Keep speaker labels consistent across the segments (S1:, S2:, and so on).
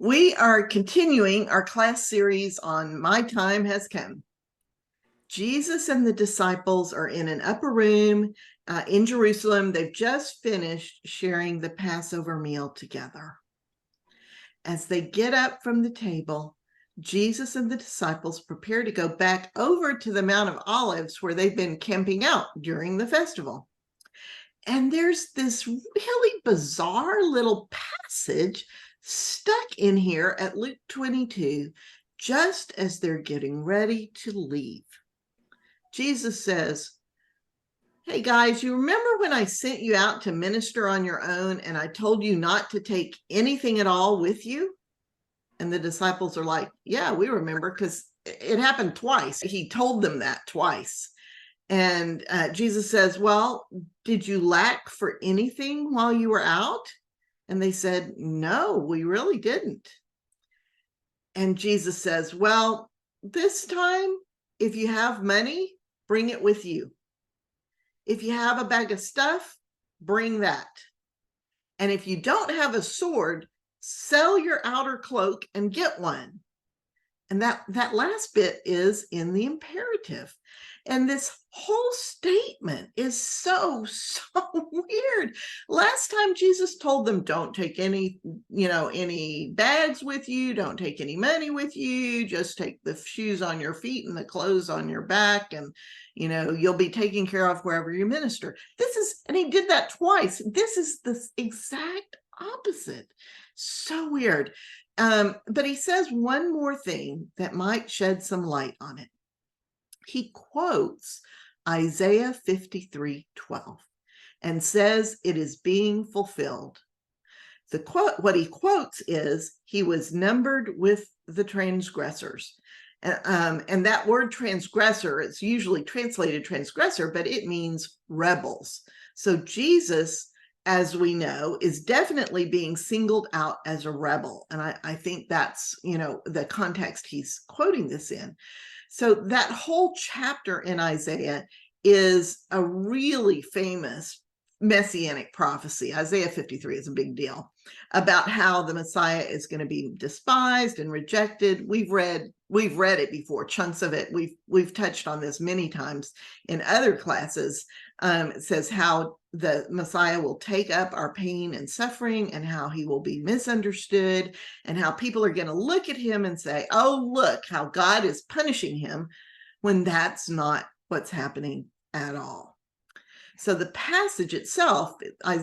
S1: We are continuing our class series on My Time Has Come. Jesus and the disciples are in an upper room in Jerusalem. They've just finished sharing the Passover meal together. As they get up from the table, Jesus and the disciples prepare to go back over to the Mount of Olives where they've been camping out during the festival. And there's this really bizarre little passage stuck in here at Luke 22, just as they're getting ready to leave. Jesus says, "Hey guys, you remember when I sent you out to minister on your own and I told you not to take anything at all with you?" And the disciples are like, "Yeah, we remember, because it happened twice." He told them that twice. And Jesus says, "Well, did you lack for anything while you were out?" And they said, "No, we really didn't." And Jesus says, "Well, this time, if you have money, bring it with you. If you have a bag of stuff, bring that. And if you don't have a sword, sell your outer cloak and get one." And that last bit is in the imperative. And this whole statement is so weird. Last time Jesus told them, don't take any bags with you, don't take any money with you, just take the shoes on your feet and the clothes on your back, and you'll be taken care of wherever you minister. And he did that twice. This is the exact opposite. So weird. But he says one more thing that might shed some light on it. He quotes Isaiah 53:12 and says it is being fulfilled. What he quotes is, "He was numbered with the transgressors." And that word transgressor, it's usually translated transgressor, but it means rebels. So Jesus, as we know, is definitely being singled out as a rebel. And I think that's, the context he's quoting this in. So that whole chapter in Isaiah is a really famous messianic prophecy. Isaiah 53 is a big deal about how the Messiah is going to be despised and rejected. We've read it before, chunks of it. We've touched on this many times in other classes. It says how the Messiah will take up our pain and suffering, and how he will be misunderstood, and how people are going to look at him and say, "Oh, look how God is punishing him," when that's not what's happening at all. So the passage itself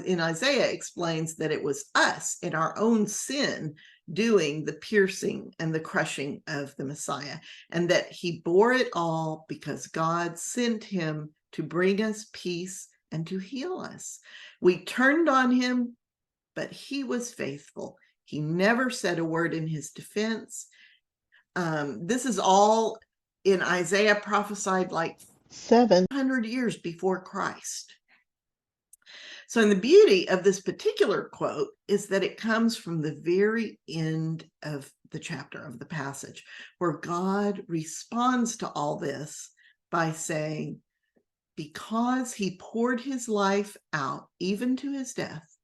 S1: in Isaiah explains that it was us in our own sin doing the piercing and the crushing of the Messiah, and that he bore it all because God sent him to bring us peace and to heal us. We turned on him, but he was faithful. He never said a word in his defense. This is all in Isaiah, prophesied like 700 years before Christ. So, and the beauty of this particular quote is that it comes from the very end of the chapter, of the passage, where God responds to all this by saying, because he poured his life out, even to his death,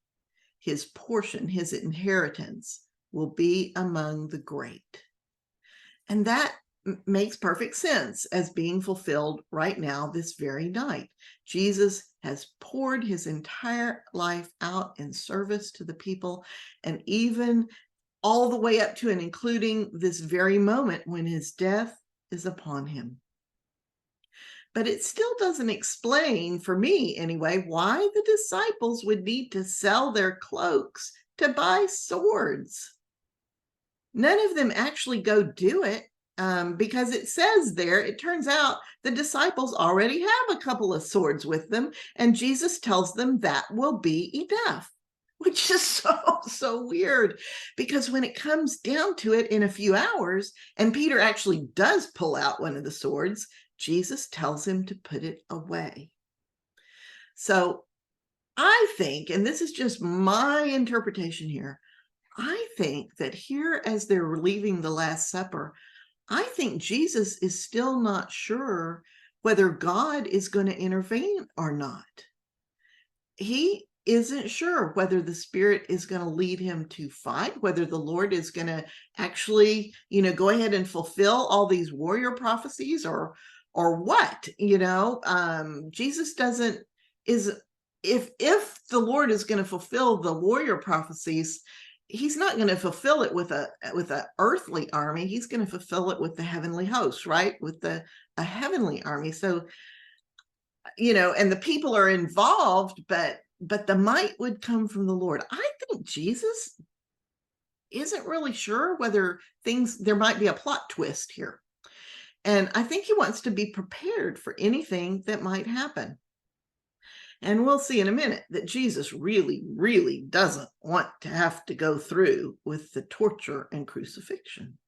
S1: his portion, his inheritance, will be among the great. And that makes perfect sense as being fulfilled right now, this very night. Jesus has poured his entire life out in service to the people, and even all the way up to and including this very moment when his death is upon him. But it still doesn't explain, for me anyway, why the disciples would need to sell their cloaks to buy swords. None of them actually go do it, because it says there, it turns out the disciples already have a couple of swords with them, and Jesus tells them that will be enough, which is so weird, because when it comes down to it in a few hours, and Peter actually does pull out one of the swords, Jesus tells him to put it away. So I think, and this is just my interpretation here, I think that here, as they're leaving the Last Supper, I think Jesus is still not sure whether God is going to intervene or not. He isn't sure whether the Spirit is going to lead him to fight, whether the Lord is going to actually, go ahead and fulfill all these warrior prophecies, or what. Jesus doesn't is if the Lord is going to fulfill the warrior prophecies, he's not going to fulfill it with a earthly army. He's going to fulfill it with the heavenly host, right? With a heavenly army. So, and the people are involved, but the might would come from the Lord. I think Jesus isn't really sure whether there might be a plot twist here. And I think he wants to be prepared for anything that might happen. And we'll see in a minute that Jesus really, really doesn't want to have to go through with the torture and crucifixion.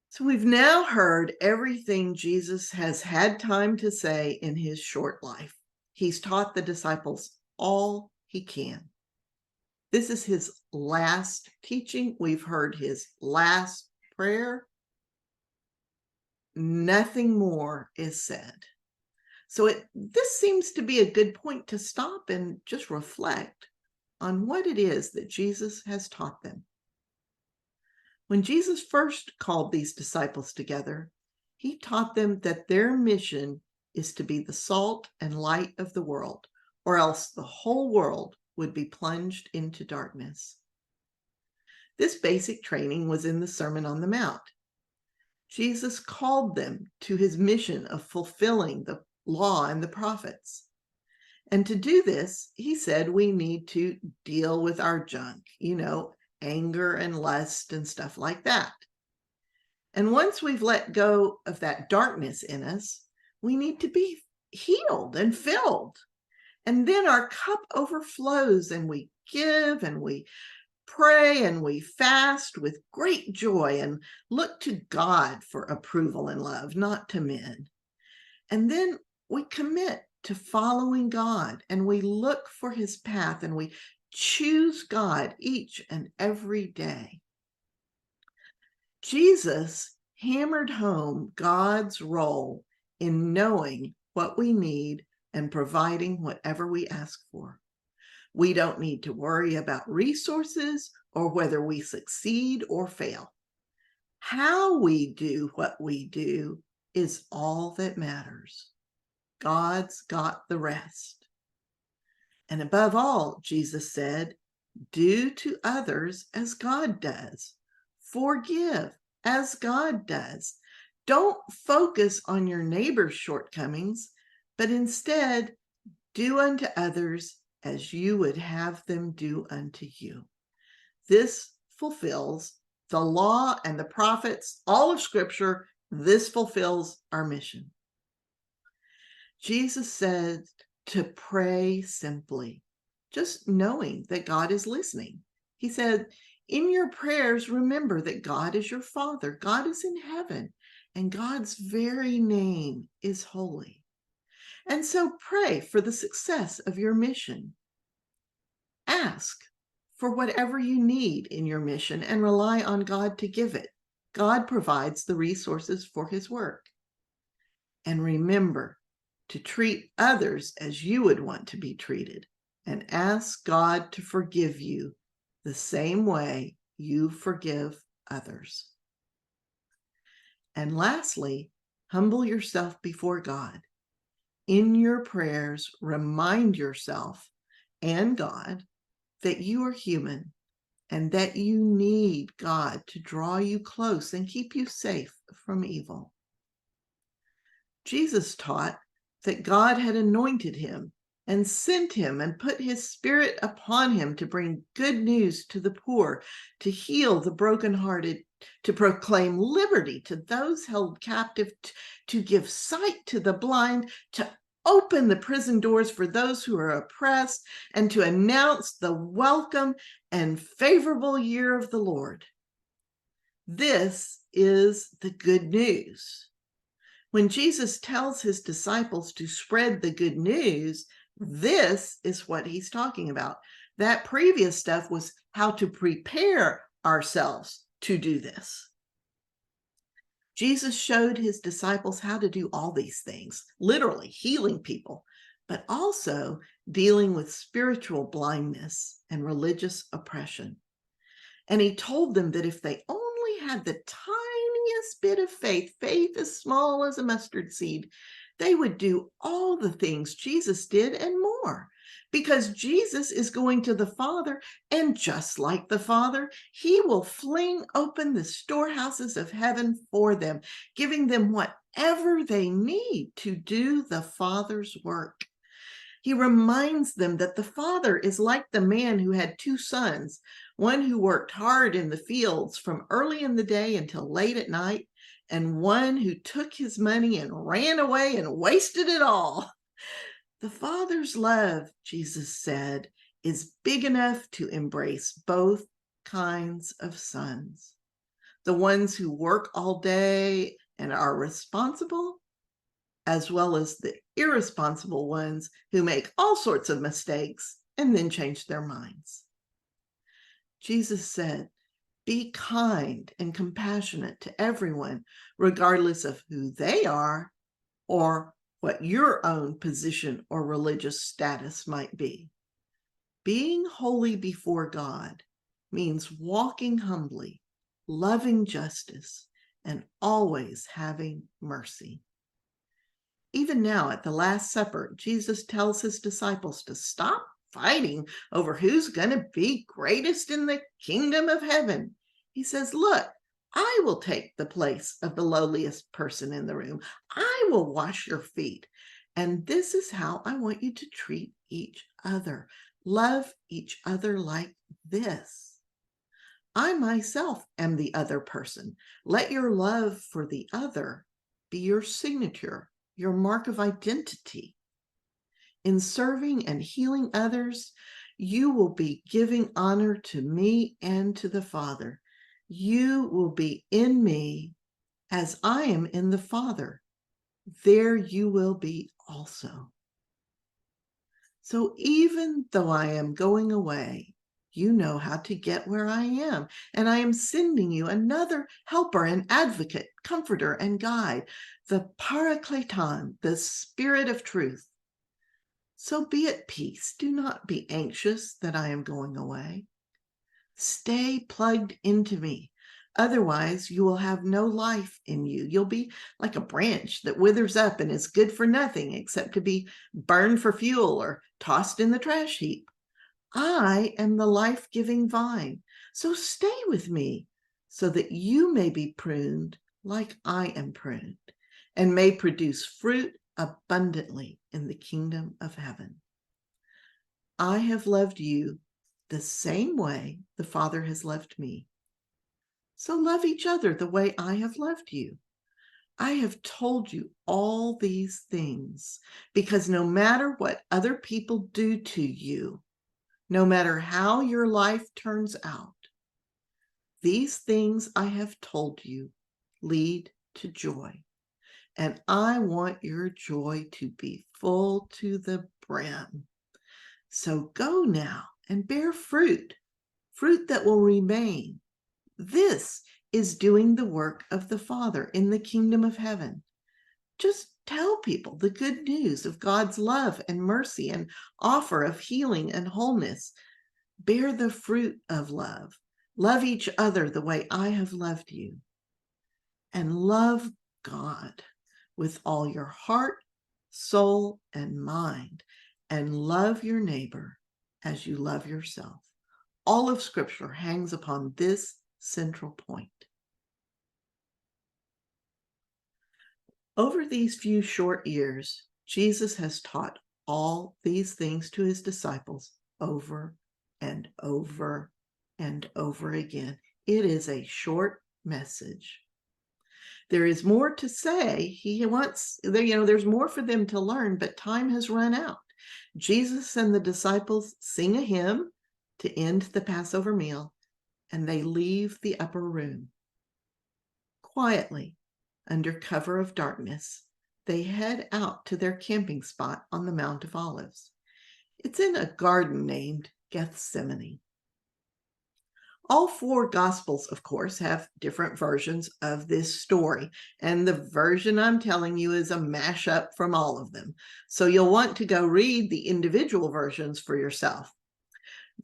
S1: So we've now heard everything Jesus has had time to say in his short life. He's taught the disciples all he can. This is his last teaching. We've heard his last prayer. Nothing more is said. So this seems to be a good point to stop and just reflect on what it is that Jesus has taught them. When Jesus first called these disciples together, he taught them that their mission is to be the salt and light of the world, or else the whole world would be plunged into darkness. This basic training was in the Sermon on the Mount. Jesus called them to his mission of fulfilling the law and the prophets. And to do this, he said we need to deal with our junk, anger and lust and stuff like that. And once we've let go of that darkness in us, we need to be healed and filled. And then our cup overflows, and we give and we pray and we fast with great joy and look to God for approval and love, not to men. And then we commit to following God, and we look for his path, and we choose God each and every day. Jesus hammered home God's role in knowing what we need and providing whatever we ask for. We don't need to worry about resources or whether we succeed or fail. How we do what we do is all that matters. God's got the rest. And above all, Jesus said, do to others as God does. Forgive as God does. Don't focus on your neighbor's shortcomings, but instead do unto others as you would have them do unto you. This fulfills the law and the prophets, all of Scripture. This fulfills our mission. Jesus said to pray simply, just knowing that God is listening. He said, in your prayers, remember that God is your Father. God is in heaven, and God's very name is holy. And so pray for the success of your mission. Ask for whatever you need in your mission and rely on God to give it. God provides the resources for his work. And remember to treat others as you would want to be treated, and ask God to forgive you the same way you forgive others. And lastly, humble yourself before God. In your prayers, remind yourself and God that you are human and that you need God to draw you close and keep you safe from evil. Jesus taught that God had anointed him and sent him and put his Spirit upon him to bring good news to the poor, to heal the brokenhearted, to proclaim liberty to those held captive, to give sight to the blind, to open the prison doors for those who are oppressed, and to announce the welcome and favorable year of the Lord. This is the good news. When Jesus tells his disciples to spread the good news, this is what he's talking about. That previous stuff was how to prepare ourselves to do this. Jesus showed his disciples how to do all these things, literally healing people, but also dealing with spiritual blindness and religious oppression. And he told them that if they only had the tiniest bit of faith, faith as small as a mustard seed, they would do all the things Jesus did and more. Because Jesus is going to the Father, and just like the Father, he will fling open the storehouses of heaven for them, giving them whatever they need to do the Father's work. He reminds them that the Father is like the man who had two sons, one who worked hard in the fields from early in the day until late at night, and one who took his money and ran away and wasted it all. The Father's love, Jesus said, is big enough to embrace both kinds of sons. The ones who work all day and are responsible, as well as the irresponsible ones who make all sorts of mistakes and then change their minds. Jesus said, be kind and compassionate to everyone, regardless of who they are or what your own position or religious status might be. Being holy before God means walking humbly, loving justice, and always having mercy. Even now at the Last Supper, Jesus tells his disciples to stop fighting over who's going to be greatest in the kingdom of heaven. He says, look, I will take the place of the lowliest person in the room. I will wash your feet. And this is how I want you to treat each other. Love each other like this. I myself am the other person. Let your love for the other be your signature, your mark of identity. In serving and healing others, you will be giving honor to me and to the Father. You will be in me as I am in the Father. There you will be also. So even though I am going away, you know how to get where I am, and I am sending you another helper and advocate, comforter and guide, the Parakleton, the Spirit of truth. So be at peace. Do not be anxious that I am going away. Stay plugged into me. Otherwise, you will have no life in you. You'll be like a branch that withers up and is good for nothing except to be burned for fuel or tossed in the trash heap. I am the life-giving vine. So stay with me so that you may be pruned like I am pruned and may produce fruit abundantly in the kingdom of heaven. I have loved you the same way the Father has loved me. So love each other the way I have loved you. I have told you all these things because no matter what other people do to you, no matter how your life turns out, these things I have told you lead to joy. And I want your joy to be full to the brim. So go now and bear fruit, fruit that will remain. This is doing the work of the Father in the kingdom of heaven. Just tell people the good news of God's love and mercy and offer of healing and wholeness. Bear the fruit of love. Love each other the way I have loved you. And love God with all your heart, soul, and mind. And love your neighbor as you love yourself. All of Scripture hangs upon this central point. Over these few short years, Jesus has taught all these things to his disciples over and over and over again. It is a short message. There is more to say. He wants, there's more for them to learn, but time has run out. Jesus and the disciples sing a hymn to end the Passover meal, and they leave the upper room. Quietly, under cover of darkness, they head out to their camping spot on the Mount of Olives. It's in a garden named Gethsemane. All four Gospels, of course, have different versions of this story, and the version I'm telling you is a mashup from all of them. So you'll want to go read the individual versions for yourself.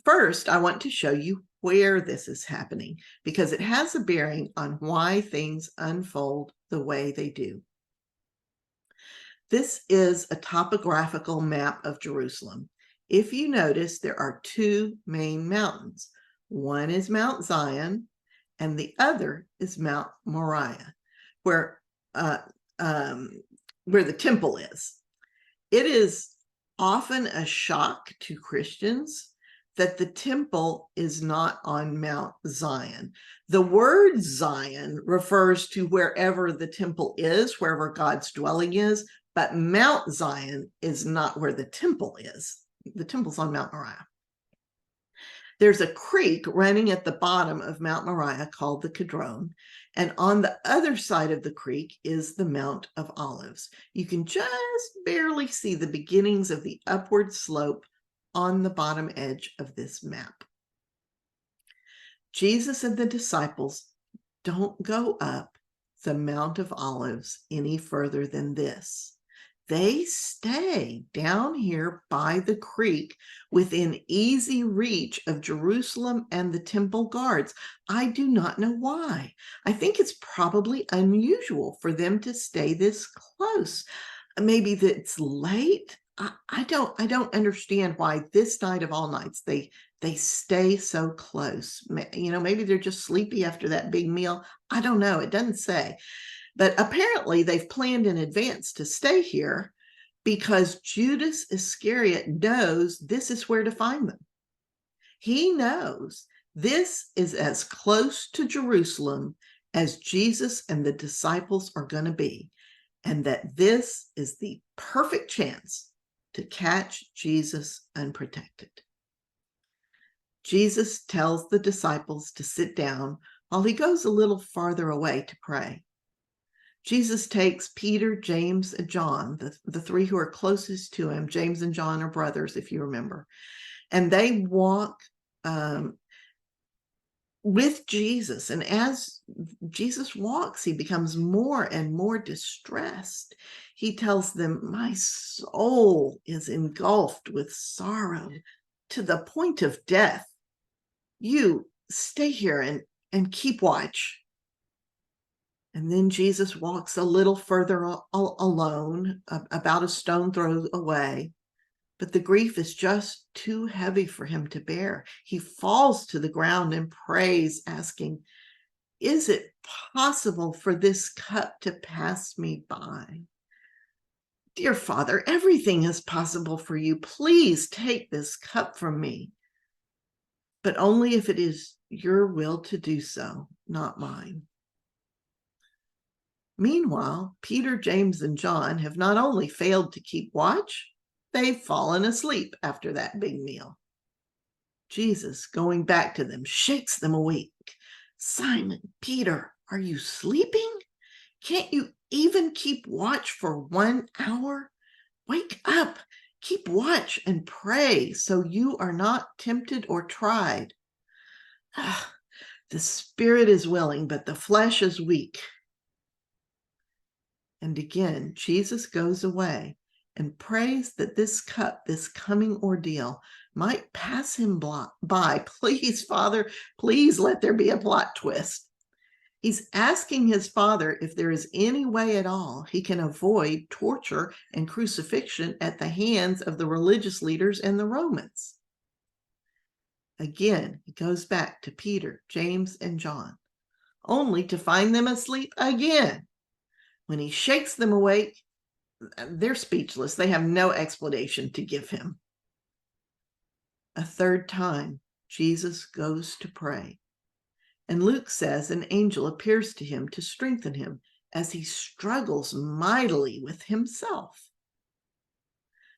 S1: First, I want to show you where this is happening, because it has a bearing on why things unfold the way they do. This is a topographical map of Jerusalem. If you notice, there are two main mountains. One is Mount Zion, and the other is Mount Moriah, where the temple is. It is often a shock to Christians that the temple is not on Mount Zion. The word Zion refers to wherever the temple is, wherever God's dwelling is, but Mount Zion is not where the temple is. The temple's on Mount Moriah. There's a creek running at the bottom of Mount Moriah called the Kidron, and on the other side of the creek is the Mount of Olives. You can just barely see the beginnings of the upward slope on the bottom edge of this map. Jesus and the disciples don't go up the Mount of Olives any further than this. They stay down here by the creek within easy reach of Jerusalem and the temple guards. I do not know why. I think it's probably unusual for them to stay this close. Maybe it's late. I don't understand why this night of all nights they stay so close. Maybe they're just sleepy after that big meal. I don't know. It doesn't say. But apparently they've planned in advance to stay here because Judas Iscariot knows this is where to find them. He knows this is as close to Jerusalem as Jesus and the disciples are going to be, and that this is the perfect chance to catch Jesus unprotected. Jesus tells the disciples to sit down while he goes a little farther away to pray. Jesus takes Peter, James, and John, the three who are closest to him. James and John are brothers, if you remember. And they walk with Jesus. And as Jesus walks, he becomes more and more distressed. He tells them, "My soul is engulfed with sorrow to the point of death. You stay here and keep watch." And then Jesus walks a little further alone, about a stone throw away. But the grief is just too heavy for him to bear. He falls to the ground and prays, asking, "Is it possible for this cup to pass me by? Dear Father, everything is possible for you. Please take this cup from me, but only if it is your will to do so, not mine." Meanwhile, Peter, James, and John have not only failed to keep watch, they've fallen asleep after that big meal. Jesus, going back to them, shakes them awake. "Simon, Peter, are you sleeping? Can't you even keep watch for 1 hour? Wake up, keep watch and pray so you are not tempted or tried. The spirit is willing, but the flesh is weak." And again, Jesus goes away and prays that this cup, this coming ordeal, might pass him by. Please, Father, please let there be a plot twist. He's asking his Father if there is any way at all he can avoid torture and crucifixion at the hands of the religious leaders and the Romans. Again, he goes back to Peter, James, and John, only to find them asleep again. When he shakes them awake, they're speechless. They have no explanation to give him. A third time, Jesus goes to pray. And Luke says an angel appears to him to strengthen him as he struggles mightily with himself.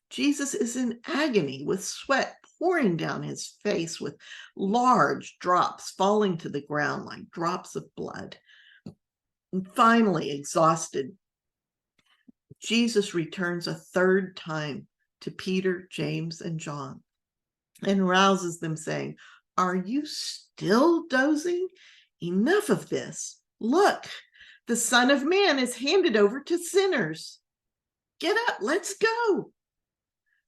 S1: Jesus is in agony with sweat pouring down his face, with large drops falling to the ground like drops of blood. And finally, exhausted, Jesus returns a third time to Peter, James, and John and rouses them, saying, Are you still dozing? Enough of this. Look, the Son of Man is handed over to sinners. Get up, let's go.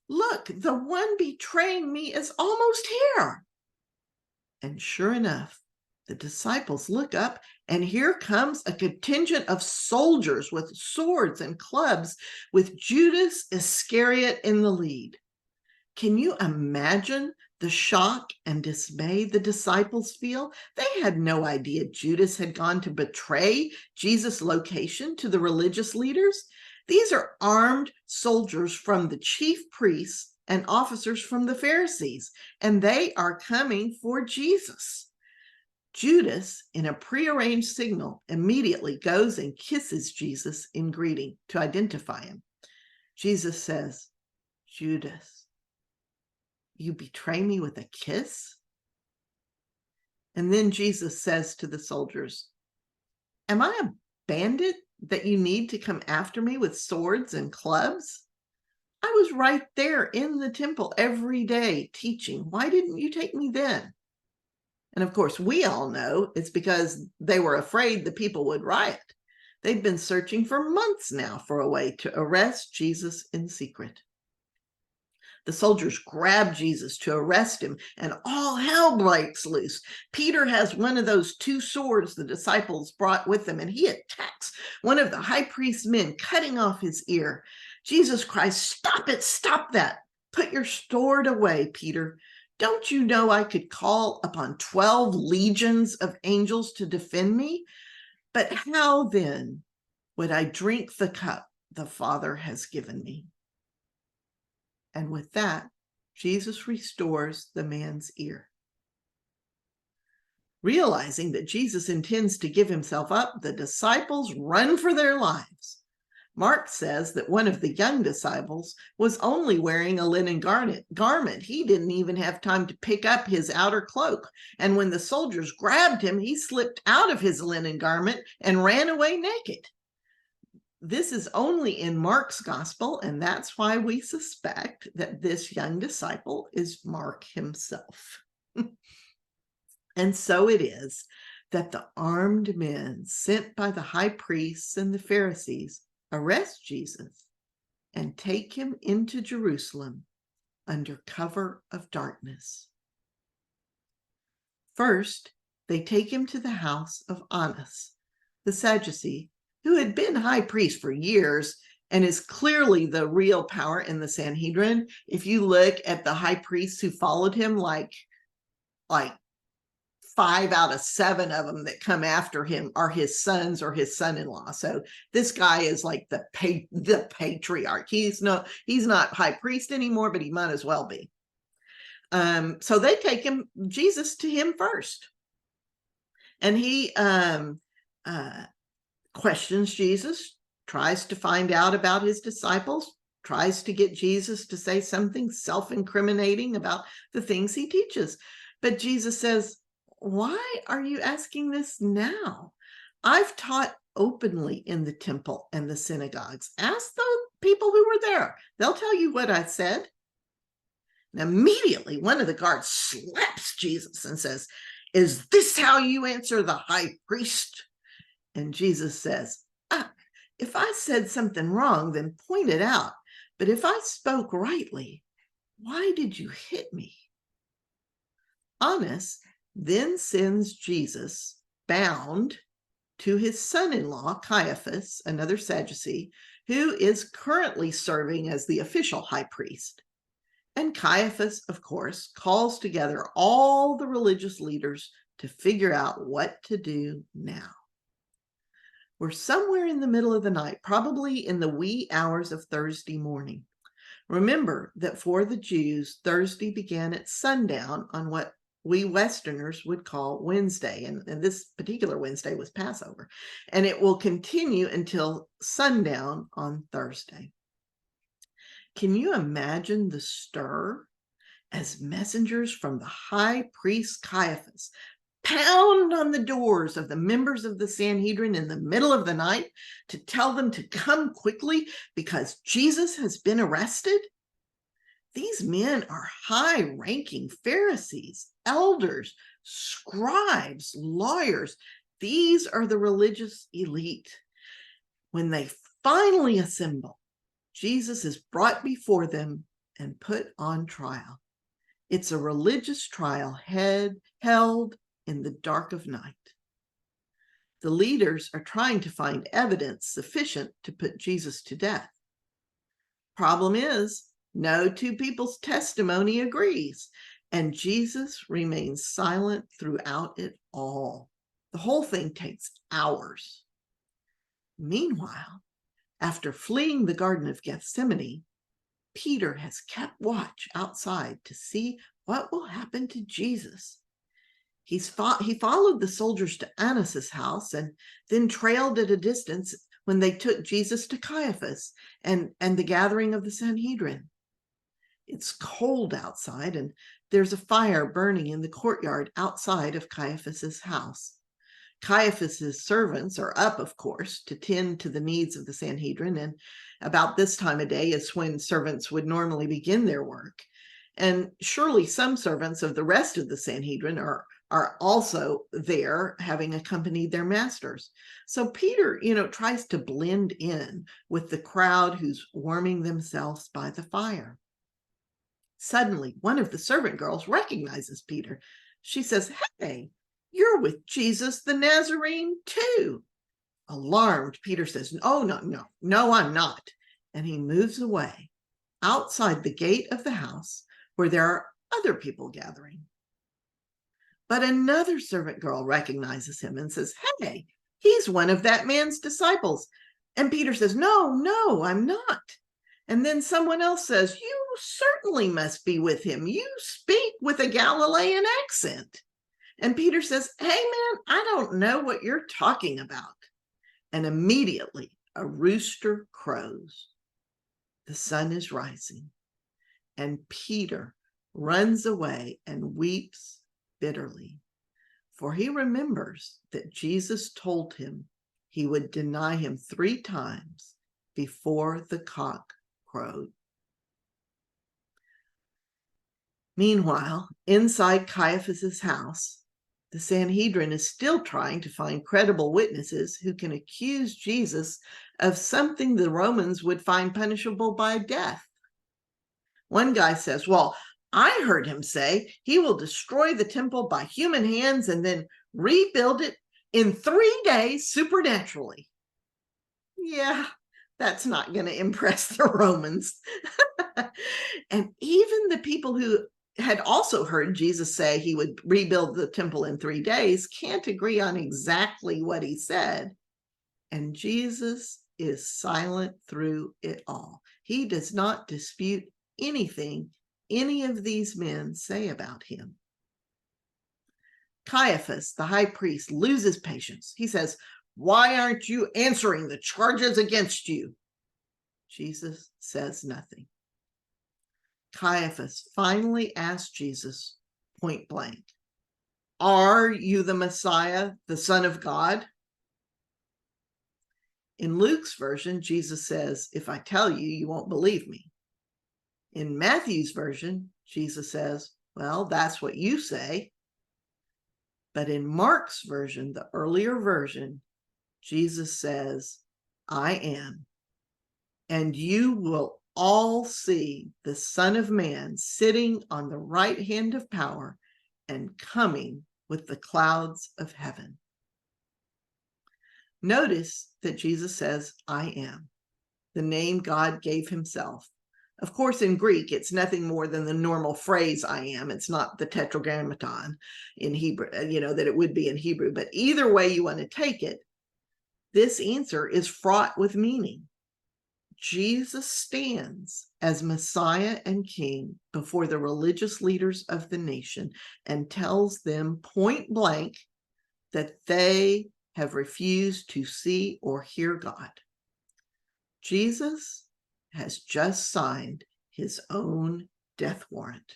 S1: Look, the one betraying me is almost here. And sure enough, the disciples look up, and here comes a contingent of soldiers with swords and clubs, with Judas Iscariot in the lead. Can you imagine the shock and dismay the disciples feel? They had no idea Judas had gone to betray Jesus' location to the religious leaders. These are armed soldiers from the chief priests and officers from the Pharisees, and they are coming for Jesus. Judas, in a prearranged signal, immediately goes and kisses Jesus in greeting to identify him. Jesus says, "Judas, you betray me with a kiss?" And then Jesus says to the soldiers, "Am I a bandit that you need to come after me with swords and clubs? I was right there in the temple every day teaching. Why didn't you take me then?" And of course, we all know it's because they were afraid the people would riot. They'd been searching for months now for a way to arrest Jesus in secret. The soldiers grab Jesus to arrest him, and all hell breaks loose. Peter has one of those two swords the disciples brought with them, and he attacks one of the high priest's men, cutting off his ear. Jesus cries, "Stop it, stop that. Put your sword away, Peter. Don't you know I could call upon 12 legions of angels to defend me? But how then would I drink the cup the Father has given me?" And with that, Jesus restores the man's ear. Realizing that Jesus intends to give himself up, the disciples run for their lives. Mark says that one of the young disciples was only wearing a linen garment. He didn't even have time to pick up his outer cloak. And when the soldiers grabbed him, he slipped out of his linen garment and ran away naked. This is only in Mark's gospel, and that's why we suspect that this young disciple is Mark himself. And so it is that the armed men sent by the high priests and the Pharisees arrest Jesus and take him into Jerusalem under cover of darkness. First, they take him to the house of Annas, the Sadducee, who had been high priest for years and is clearly the real power in the Sanhedrin. If you look at the high priests who followed him, like 5 out of 7 of them that come after him are his sons or his son-in-law. So this guy is like the patriarch. He's not high priest anymore, but he might as well be. So they take Jesus to him first. And he questions Jesus, tries to find out about his disciples, tries to get Jesus to say something self-incriminating about the things he teaches. But Jesus says, "Why are you asking this now? I've taught openly in the temple and the synagogues. Ask the people who were there. They'll tell you what I said." And immediately one of the guards slaps Jesus and says, "Is this how you answer the high priest?" And Jesus says, "If I said something wrong, then point it out. But if I spoke rightly, why did you hit me?" Annas then sends Jesus bound to his son-in-law, Caiaphas, another Sadducee, who is currently serving as the official high priest. And Caiaphas, of course, calls together all the religious leaders to figure out what to do now. We're somewhere in the middle of the night, probably in the wee hours of Thursday morning. Remember that for the Jews, Thursday began at sundown on what we Westerners would call Wednesday, and this particular Wednesday was Passover, and it will continue until sundown on Thursday. Can you imagine the stir as messengers from the high priest Caiaphas pound on the doors of the members of the Sanhedrin in the middle of the night to tell them to come quickly because Jesus has been arrested? These men are high-ranking Pharisees, elders, scribes, lawyers. These are the religious elite. When they finally assemble, Jesus is brought before them and put on trial. It's a religious trial held in the dark of night. The leaders are trying to find evidence sufficient to put Jesus to death. Problem is, no two people's testimony agrees, and Jesus remains silent throughout it all. The whole thing takes hours. Meanwhile, after fleeing the Garden of Gethsemane, Peter has kept watch outside to see what will happen to Jesus. He followed the soldiers to Annas's house and then trailed at a distance when they took Jesus to Caiaphas and the gathering of the Sanhedrin. It's cold outside, and there's a fire burning in the courtyard outside of Caiaphas's house. Caiaphas's servants are up, of course, to tend to the needs of the Sanhedrin, and about this time of day is when servants would normally begin their work. And surely some servants of the rest of the Sanhedrin are also there, having accompanied their masters. So Peter, tries to blend in with the crowd who's warming themselves by the fire. Suddenly, one of the servant girls recognizes Peter. She says, "Hey, you're with Jesus the Nazarene too." Alarmed, Peter says, "Oh, no, I'm not." And he moves away outside the gate of the house where there are other people gathering. But another servant girl recognizes him and says, "Hey, he's one of that man's disciples." And Peter says, No, I'm not." And then someone else says, "You certainly must be with him. You speak with a Galilean accent." And Peter says, "Hey, man, I don't know what you're talking about." And immediately a rooster crows. The sun is rising, and Peter runs away and weeps bitterly, for he remembers that Jesus told him he would deny him 3 times before the cock crowed. Meanwhile, inside Caiaphas's house, the Sanhedrin is still trying to find credible witnesses who can accuse Jesus of something the Romans would find punishable by death. One guy says, "Well, I heard him say he will destroy the temple by human hands and then rebuild it in 3 days supernaturally." Yeah, that's not going to impress the Romans. And even the people who had also heard Jesus say he would rebuild the temple in 3 days can't agree on exactly what he said. And Jesus is silent through it all. He does not dispute anything any of these men say about him. Caiaphas, the high priest, loses patience. He says, "Why aren't you answering the charges against you?" Jesus says nothing. Caiaphas finally asks Jesus point blank, "Are you the Messiah, the Son of God?" In Luke's version, Jesus says, "If I tell you, you won't believe me." In Matthew's version, Jesus says, "Well, that's what you say." But in Mark's version, the earlier version, Jesus says, "I am. And you will all see the Son of Man sitting on the right hand of power and coming with the clouds of heaven." Notice that Jesus says, "I am," the name God gave himself. Of course, in Greek, it's nothing more than the normal phrase "I am." It's not the tetragrammaton in Hebrew, that it would be in Hebrew. But either way you want to take it, this answer is fraught with meaning. Jesus stands as Messiah and King before the religious leaders of the nation and tells them point blank that they have refused to see or hear God. Jesus has just signed his own death warrant.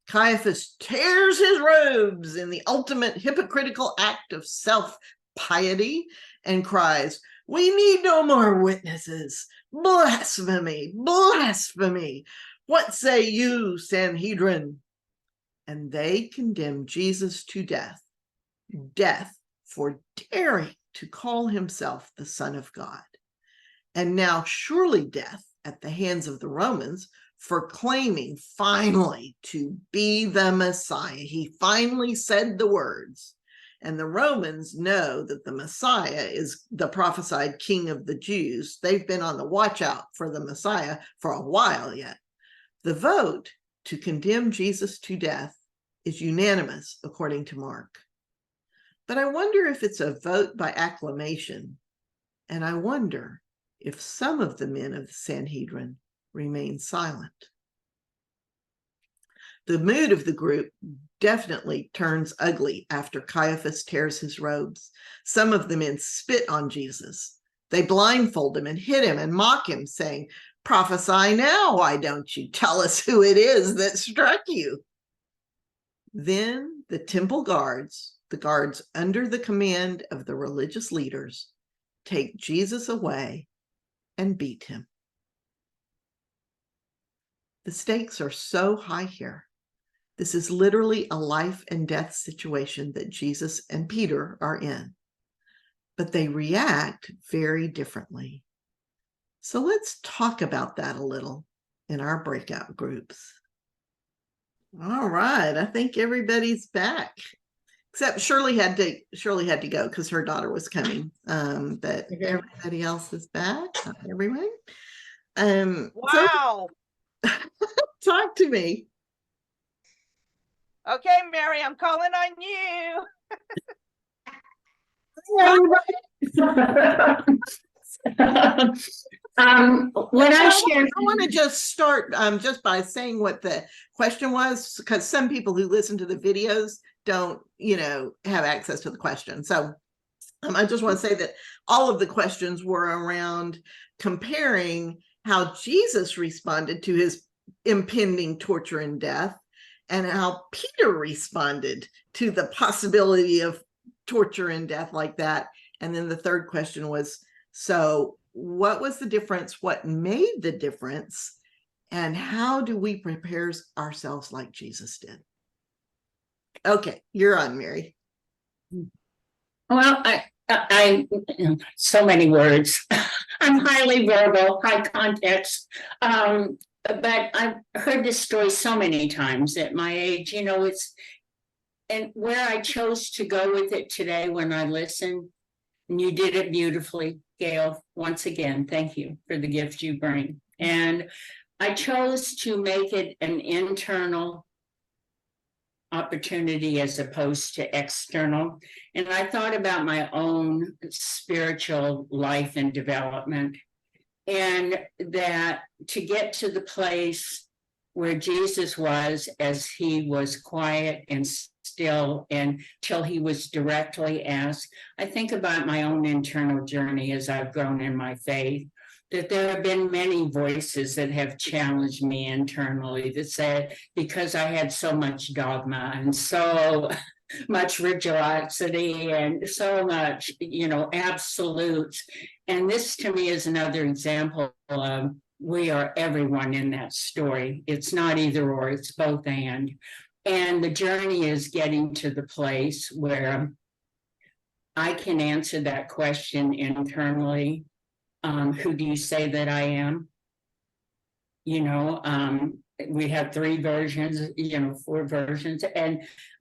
S1: Caiaphas tears his robes in the ultimate hypocritical act of self-piety and cries, "We need no more witnesses. "Blasphemy, blasphemy! What say you, Sanhedrin?" And they condemned Jesus to death, death for daring to call himself the Son of God, and now surely death at the hands of the Romans for claiming finally to be the Messiah. He finally said the words. And the Romans know that the Messiah is the prophesied king of the Jews. They've been on the watch out for the Messiah for a while yet. The vote to condemn Jesus to death is unanimous, according to Mark. But I wonder if it's a vote by acclamation, and I wonder if some of the men of the Sanhedrin remain silent. The mood of the group definitely turns ugly after Caiaphas tears his robes. Some of the men spit on Jesus. They blindfold him and hit him and mock him, saying, "Prophesy now, why don't you tell us who it is that struck you?" Then the temple guards, the guards under the command of the religious leaders, take Jesus away and beat him. The stakes are so high here. This is literally a life and death situation that Jesus and Peter are in, but they react very differently. So let's talk about that a little in our breakout groups. All right, I think everybody's back, except Shirley had to go because her daughter was coming. But everybody else is back. Not everyone.
S2: Wow.
S1: So talk to me.
S2: Okay, Mary, I'm calling on you.
S3: When I shared,
S1: I want to just start just by saying what the question was, because some people who listen to the videos don't, have access to the question. So I just want to say that all of the questions were around comparing how Jesus responded to his impending torture and death, and how Peter responded to the possibility of torture and death like that. And then the third question was, so what was the difference? What made the difference? And how do we prepare ourselves like Jesus did? Okay, you're on, Mary.
S3: well, I so many words. I'm highly verbal, high context. But I've heard this story so many times at my age, and where I chose to go with it today when I listened, and you did it beautifully, Gail. Once again, thank you for the gift you bring. And I chose to make it an internal opportunity as opposed to external. And I thought about my own spiritual life and development, and that to get to the place where Jesus was, as he was quiet and still until he was directly asked. I think about my own internal journey as I've grown in my faith, that there have been many voices that have challenged me internally that said, because I had so much dogma and so much religiosity and so much, absolutes. And this to me is another example of we are everyone in that story. It's not either or, it's both and. And the journey is getting to the place where I can answer that question internally. Who do you say that I am? We have 3 versions, 4 versions,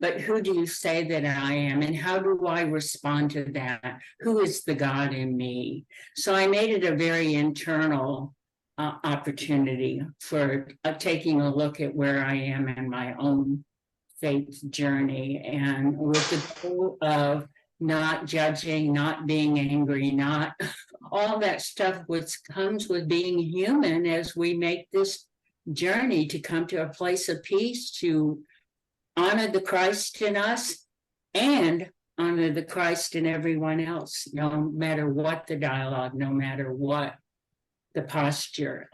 S3: but who do you say that I am, and how do I respond to that? Who is the God in me? So I made it a very internal opportunity for taking a look at where I am in my own faith journey, and with the goal of not judging, not being angry, not all that stuff which comes with being human as we make this journey to come to a place of peace, to honor the Christ in us and honor the Christ in everyone else, no matter what the dialogue, no matter what the posture.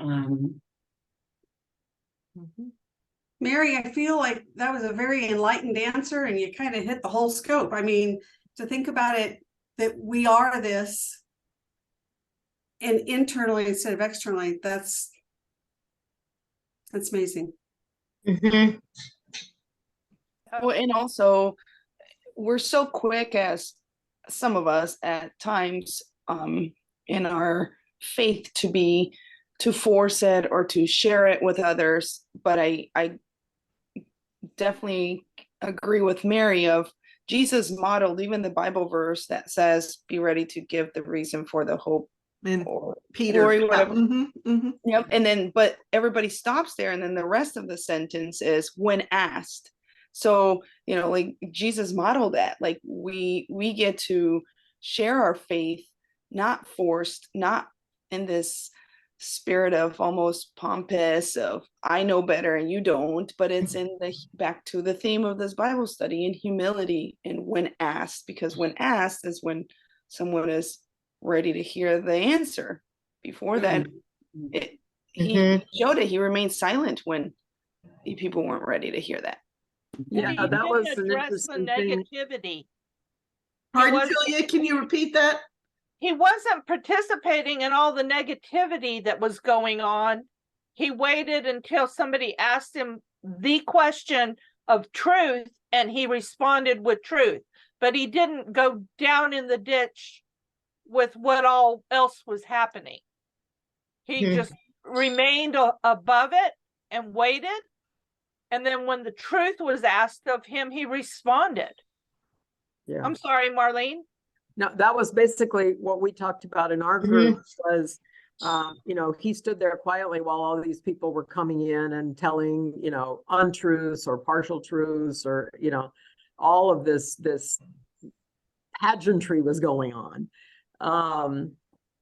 S4: Mary, I feel like that was a very enlightened answer, and you kind of hit the whole scope. I mean, to think about it, that we are this and internally instead of externally, that's amazing.
S5: Mhm.
S2: Well, and also we're so quick, as some of us at times in our faith, to force it or to share it with others. But I definitely agree with Mary of Jesus modeled even the Bible verse that says, be ready to give the reason for the hope
S1: And
S2: or
S1: Peter,
S2: glory,
S1: yeah,
S2: whatever.
S1: mhm.
S2: Yep. And then, but everybody stops there. And then the rest of the sentence is when asked. So, you know, like Jesus modeled that, like we get to share our faith, not forced, not in this spirit of almost pompous of I know better and you don't, but it's in the back to the theme of this Bible study, in humility and when asked, because when asked is when someone is ready to hear the answer. Before that, he showed it. He remained silent when people weren't ready to hear that.
S6: Yeah,
S2: He
S6: that
S2: didn't
S6: was an
S2: address the
S6: interesting thing.
S2: negativity.
S1: Pardon,
S2: was-
S1: Julia, can you repeat that?
S2: He wasn't participating in all the negativity that was going on. He waited until somebody asked him the question of truth and he responded with truth. But he didn't go down in the ditch with what all else was happening. He just remained above it and waited. And then when the truth was asked of him, he responded.
S6: Yeah.
S2: I'm sorry, Marlene.
S6: No, that was basically what we talked about in our group was, you know, he stood there quietly while all these people were coming in and telling, you know, untruths or partial truths or, you know, all of this pageantry was going on.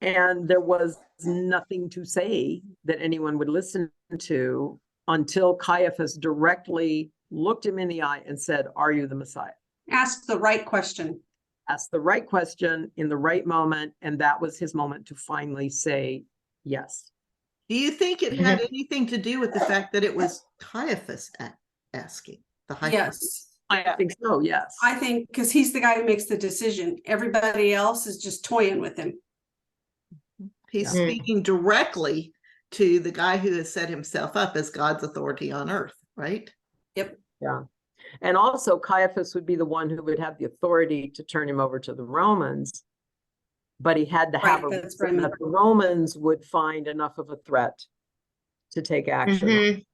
S6: And there was nothing to say that anyone would listen to until Caiaphas directly looked him in the eye and said, "Are you the Messiah?"
S4: Ask the right question.
S6: Asked the right question in the right moment, and that was his moment to finally say yes.
S1: Do you think it had anything to do with the fact that it was Caiaphas asking the high priest?
S4: Yes.
S6: I think so, yes.
S4: I think because he's the guy who makes the decision. Everybody else is just toying with him.
S1: He's speaking directly to the guy who has set himself up as God's authority on earth, right?
S4: Yep.
S6: Yeah. And also Caiaphas would be the one who would have the authority to turn him over to the Romans, but he had to have
S4: Right,
S6: a
S4: that's
S6: reason
S4: right.
S6: that the Romans would find enough of a threat to take action.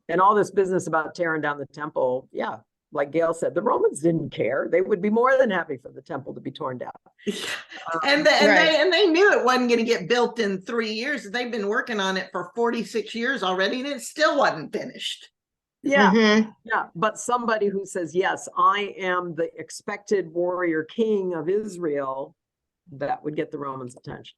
S6: And all this business about tearing down the temple, yeah, like Gail said, the Romans didn't care. They would be more than happy for the temple to be torn down.
S1: And they knew it wasn't going to get built in 3 years. They've been working on it for 46 years already, and it still wasn't finished.
S6: Yeah, yeah. But somebody who says, yes, I am the expected warrior king of Israel, that would get the Romans' attention.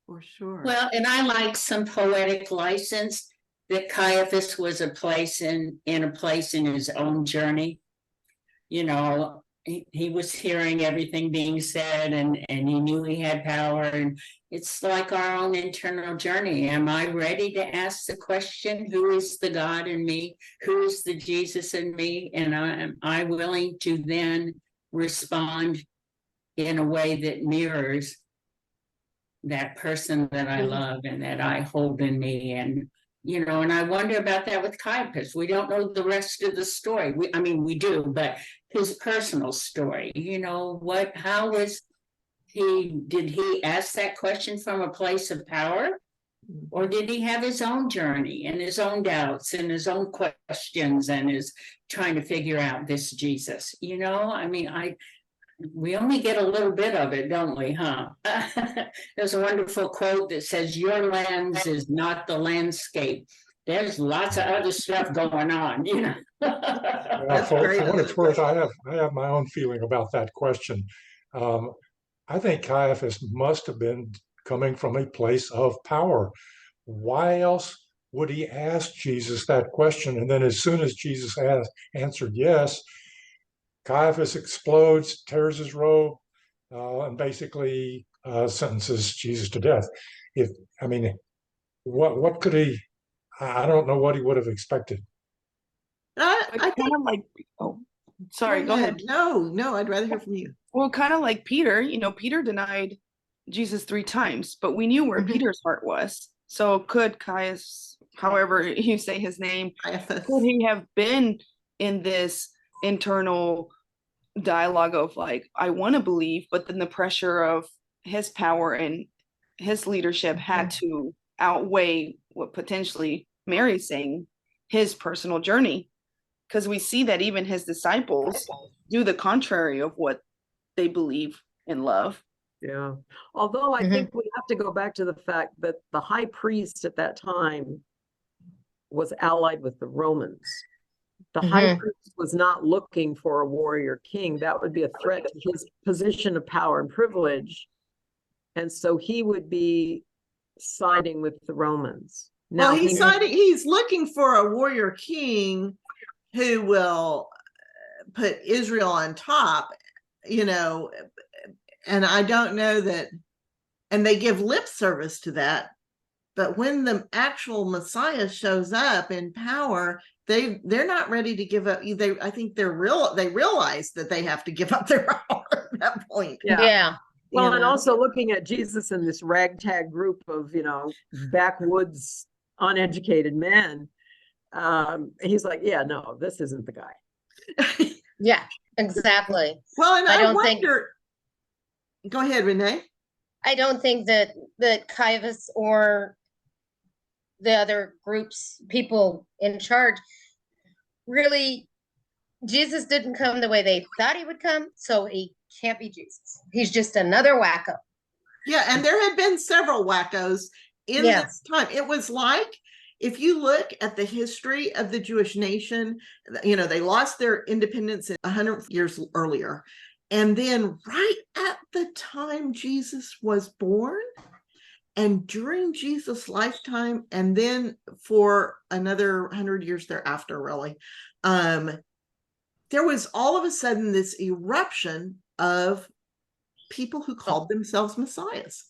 S1: For sure.
S3: Well, and I like some poetic license that Caiaphas was a place in a place in his own journey. You know, he was hearing everything being said and he knew he had power, and it's like our own internal journey. Am I ready to ask the question, who is the God in me? Who is the Jesus in me? And am I willing to then respond in a way that mirrors that person that I love and that I hold in me? And you know, and I wonder about that with Caiaphas. We don't know the rest of the story. We do, but his personal story, you know, how was did he ask that question from a place of power? Or did he have his own journey and his own doubts and his own questions and is trying to figure out this Jesus? You know, we only get a little bit of it, don't we, huh? There's a wonderful quote that says, your lens is not the landscape. There's lots of other stuff going on, you know.
S7: Well, for what it's worth, I have my own feeling about that question. I think Caiaphas must have been coming from a place of power. Why else would he ask Jesus that question? And then as soon as Jesus answered yes, Caiaphas explodes, tears his robe, and basically sentences Jesus to death. What could he? I don't know what he would have expected.
S1: I
S2: Kind of like, sorry, go ahead.
S1: No, I'd rather hear from you.
S2: Well, kind of like Peter, you know, Peter denied Jesus 3 times, but we knew where Peter's heart was. So could Caius, however you say his name, could he have been in this internal dialogue of like, I want to believe, but then the pressure of his power and his leadership had to outweigh what potentially Mary's saying, his personal journey? Because we see that even his disciples do the contrary of what they believe and love.
S6: Yeah. Although I think we have to go back to the fact that the high priest at that time was allied with the Romans. The high priest was not looking for a warrior king. That would be a threat to his position of power and privilege. And so he would be siding with the Romans. Now,
S1: Well, he's looking for a warrior king who will put Israel on top, you know, and I don't know that, and they give lip service to that, but when the actual Messiah shows up in power, they're not ready to give up. I think they realize that they have to give up their power at that point.
S6: Yeah. Well, and also looking at Jesus and this ragtag group of, backwoods, uneducated men, he's like, yeah, no, this isn't the guy.
S5: Yeah, exactly.
S1: Well, and I wonder, go ahead, Renee.
S5: I don't think that Caiaphas or the other groups, people in charge, really, Jesus didn't come the way they thought he would come, so he can't be Jesus. He's just another wacko.
S1: Yeah, and there had been several wackos in this time. It was like, if you look at the history of the Jewish nation, they lost their independence 100 years earlier. And then right at the time Jesus was born, and during Jesus' lifetime, and then for another 100 years thereafter, really, there was all of a sudden this eruption of people who called themselves messiahs.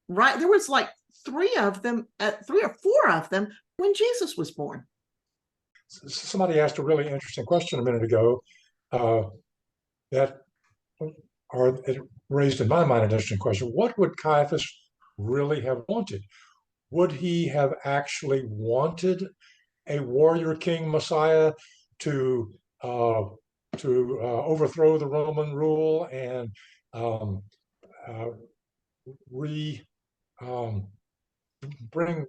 S1: Right? There was like 3 or 4 of them when Jesus was born.
S7: Somebody asked a really interesting question a minute ago it raised in my mind an interesting question. What would Caiaphas really have wanted? Would he have actually wanted a warrior king Messiah to overthrow the Roman rule and bring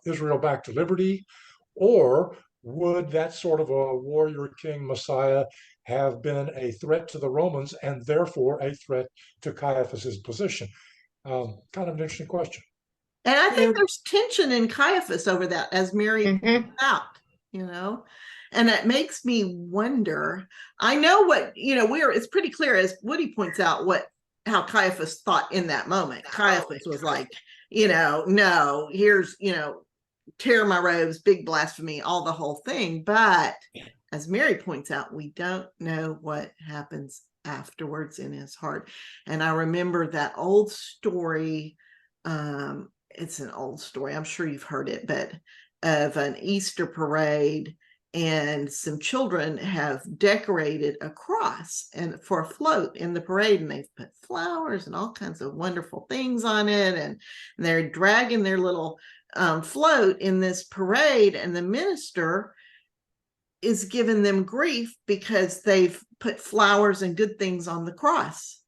S7: Israel back to liberty? Or would that sort of a warrior king Messiah have been a threat to the Romans and therefore a threat to Caiaphas's position? Kind of an interesting question.
S1: And I think there's tension in Caiaphas over that, as Mary pointed out, and it makes me wonder. I know what, it's pretty clear, as Woody points out, how Caiaphas thought in that moment. Caiaphas was like, no, here's, tear my robes, big blasphemy, all the whole thing. But as Mary points out, we don't know what happens afterwards in his heart. And I remember that old story. It's an old story. I'm sure you've heard it, but of an Easter parade, and some children have decorated a cross and for a float in the parade, and they've put flowers and all kinds of wonderful things on it, and they're dragging their little float in this parade, and the minister is giving them grief because they've put flowers and good things on the cross,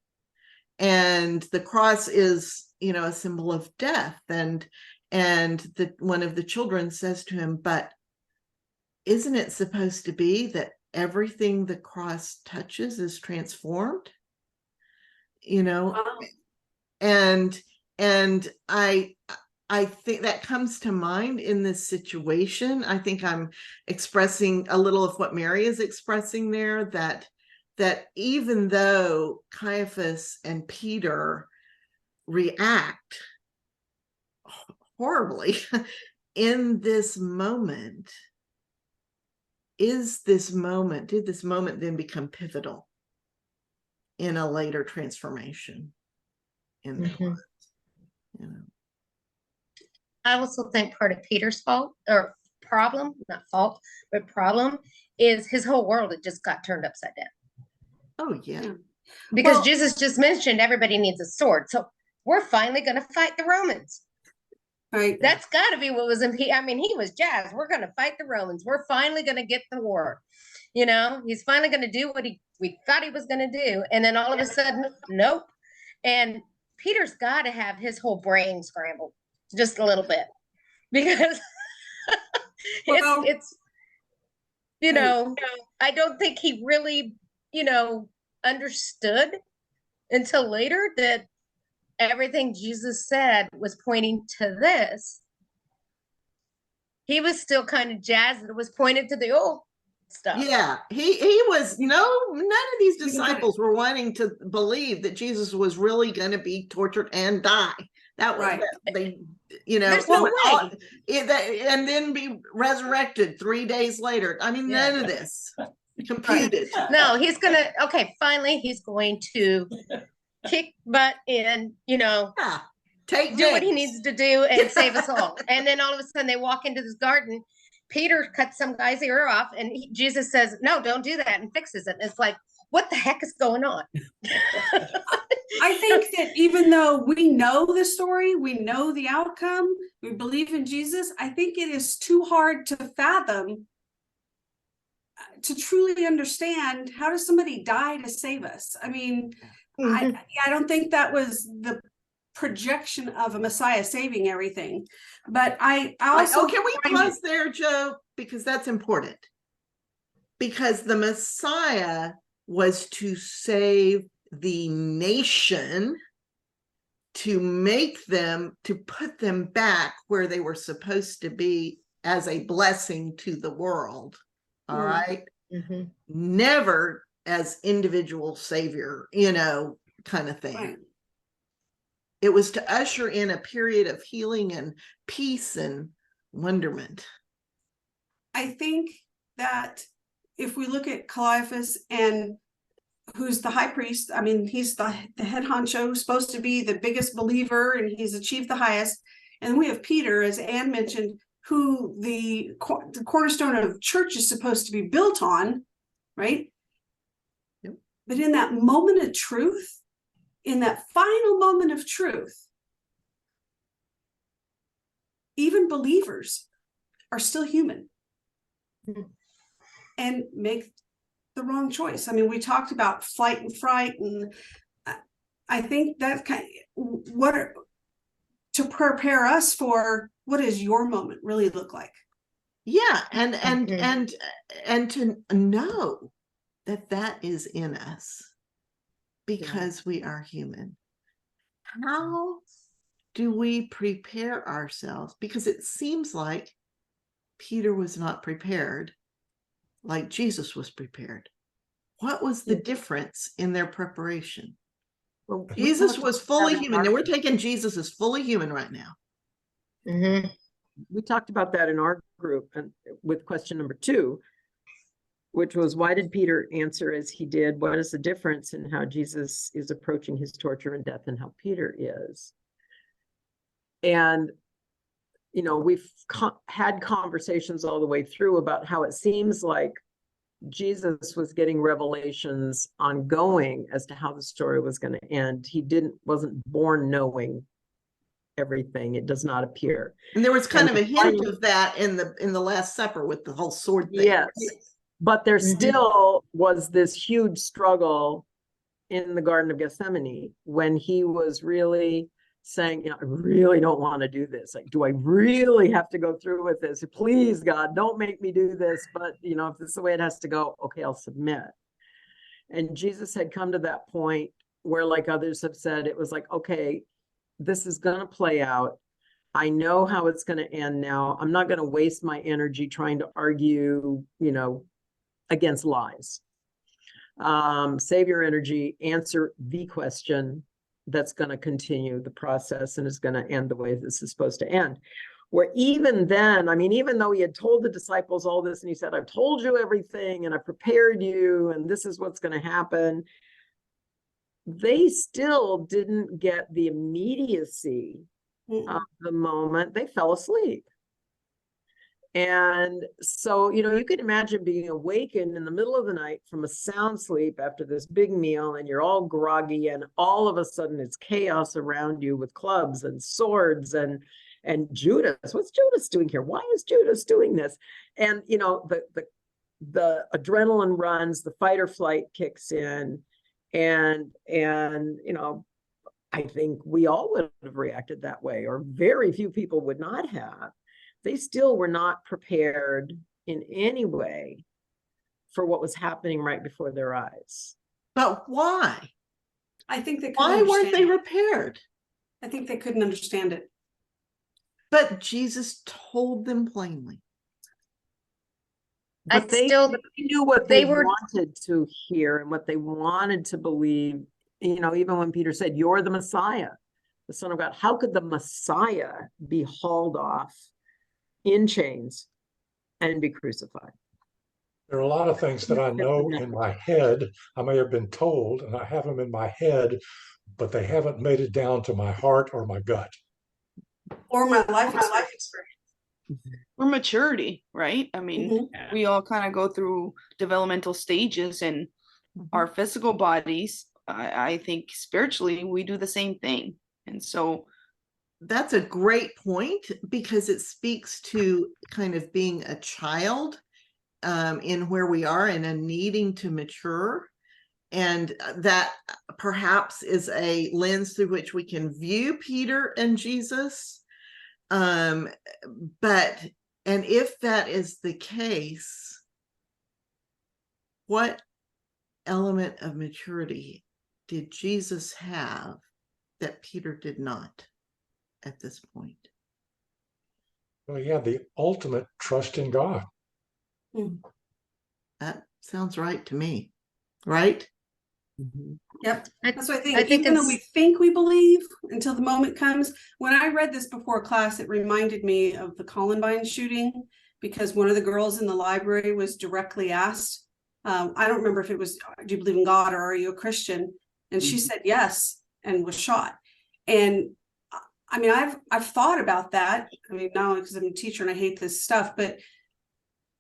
S1: and the cross is a symbol of death, and one of the children says to him, but isn't it supposed to be that everything the cross touches is transformed? And I think that comes to mind in this situation. I think I'm expressing a little of what Mary is expressing there, that even though Caiaphas and Peter react horribly in this moment, did this moment then become pivotal in a later transformation in their lives?
S5: I also think part of Peter's fault or problem, not fault, but problem, is his whole world had just got turned upside down.
S1: Oh yeah.
S5: Because
S4: Well-
S5: Jesus just mentioned everybody needs a sword. So we're finally going to fight the Romans.
S4: Right.
S5: That's got to be what was in. I mean, he was jazzed. We're going to fight the Romans. We're finally going to get the war. You know, he's finally going to do what we thought he was going to do. And then all of a sudden, nope. And Peter's got to have his whole brain scrambled just a little bit, because
S4: Well-
S5: it's you know, I don't think he really, understood until later that everything Jesus said was pointing to this. He was still kind of jazzed that it was pointed to the old stuff.
S1: Yeah, he was none of these disciples were wanting to believe that Jesus was really going to be tortured and die. That was
S4: Right.
S1: they,
S5: There's no way.
S1: and then be resurrected 3 days later. I mean, none of this computed.
S5: No, he's gonna finally he's going to kick butt and
S1: Yeah, take
S5: do what he
S1: names.
S5: needs to do and save us all. And then all of a sudden they walk into this garden. Peter cuts some guy's ear off, and Jesus says, "No, don't do that," and fixes it. And it's like, what the heck is going on?
S4: I think that even though we know the story, we know the outcome, we believe in Jesus, I think it is too hard to fathom, to truly understand, how does somebody die to save us? I mean, I don't think that was the projection of a Messiah saving everything. But I also
S1: can we
S4: find
S1: pause there, Joe? Because that's important. Because the Messiah was to save the nation, to make them, to put them back where they were supposed to be as a blessing to the world. All right. Never as individual savior, kind of thing.
S4: Right.
S1: It was to usher in a period of healing and peace and wonderment.
S4: I think that if we look at Caiaphas, and who's the high priest, I mean, he's the head honcho, supposed to be the biggest believer, and he's achieved the highest. And then we have Peter, as Anne mentioned, who the cornerstone of church is supposed to be built on, right?
S1: Yep.
S4: But in that moment of truth, in that final moment of truth, even believers are still human and make the wrong choice. I mean, we talked about flight and fright, and I think that to prepare us for what does your moment really look like?
S1: Yeah, and to know that is in us, because we are human. How do we prepare ourselves? Because it seems like Peter was not prepared like Jesus was prepared. What was the difference in their preparation?
S6: Well,
S1: Jesus was fully
S6: that in
S1: human. Now
S6: our-
S1: we're taking Jesus as fully human right now.
S6: We talked about that in our group, and with question number 2, which was, why did Peter answer as he did? What is the difference in how Jesus is approaching his torture and death and how Peter is? And, we've had conversations all the way through about how it seems like Jesus was getting revelations ongoing as to how the story was going to end. He wasn't born knowing everything. It does not appear.
S1: And there was kind of a hint of that in the Last Supper with the whole sword thing.
S6: Yes. But there still was this huge struggle in the Garden of Gethsemane when he was really saying, I really don't want to do this. Like, do I really have to go through with this? Please, God, don't make me do this. But, if this is the way it has to go, okay, I'll submit. And Jesus had come to that point where, like others have said, it was like, okay, this is going to play out. I know how it's going to end now. I'm not going to waste my energy trying to argue, against lies. Save your energy, answer the question that's going to continue the process and is going to end the way this is supposed to end. Where even then, even though he had told the disciples all this, and he said, I've told you everything and I prepared you and this is what's going to happen, they still didn't get the immediacy of the moment. They fell asleep. And so, you can imagine being awakened in the middle of the night from a sound sleep after this big meal, and you're all groggy, and all of a sudden it's chaos around you with clubs and swords and Judas. What's Judas doing here? Why is Judas doing this? And the adrenaline runs, the fight or flight kicks in, and I think we all would have reacted that way, or very few people would not have. They still were not prepared in any way for what was happening right before their eyes.
S1: But why?
S4: I think they couldn't
S1: Why weren't they
S4: understand it.
S1: prepared?
S4: I think they couldn't understand it.
S1: But Jesus told them plainly.
S6: But they knew what
S5: they
S6: they
S5: were-
S6: wanted to hear and what they wanted to believe. Even when Peter said, "You're the Messiah, the Son of God," how could the Messiah be hauled off in chains and be crucified?
S7: There are a lot of things that I know in my head. I may have been told, and I have them in my head, but they haven't made it down to my heart or my gut.
S4: Or my life experience.
S2: Or maturity, right? I mean,
S4: Mhm.
S2: we all kind of go through developmental stages, and our physical bodies, I think spiritually, we do the same thing. And so
S1: That's a great point, because it speaks to kind of being a child in where we are and a needing to mature. And that perhaps is a lens through which we can view Peter and Jesus. And if that is the case, what element of maturity did Jesus have that Peter did not at this point?
S7: Well, yeah, the ultimate trust in God.
S1: That sounds right to me, right?
S4: Yep. That's what I think.
S5: I think
S4: Even though
S5: it's-
S4: we think we believe until the moment comes. When I read this before class, it reminded me of the Columbine shooting, because one of the girls in the library was directly asked, I don't remember if it was, do you believe in God or are you a Christian? And she said yes, and was shot. And I mean, I've thought about that. I mean, not only because I'm a teacher and I hate this stuff, but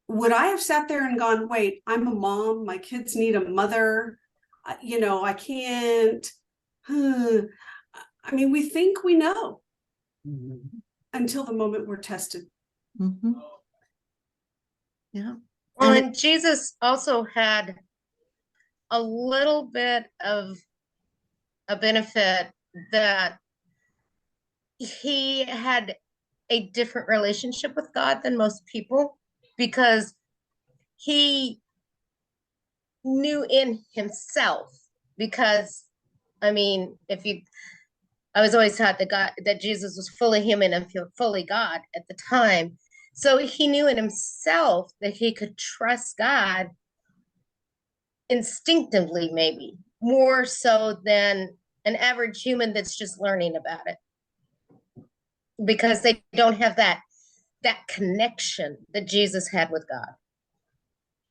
S4: would I have sat there and gone, wait, I'm a mom, my kids need a mother, I can't. I mean, we think we know until the moment we're tested.
S1: Mhm. Yeah.
S5: Well,
S1: And
S5: and Jesus also had a little bit of a benefit that he had a different relationship with God than most people, because he knew in himself, because I mean, I was always taught that Jesus was fully human and fully God at the time. So he knew in himself that he could trust God instinctively, maybe more so than an average human that's just learning about it, because they don't have that connection that Jesus had with God.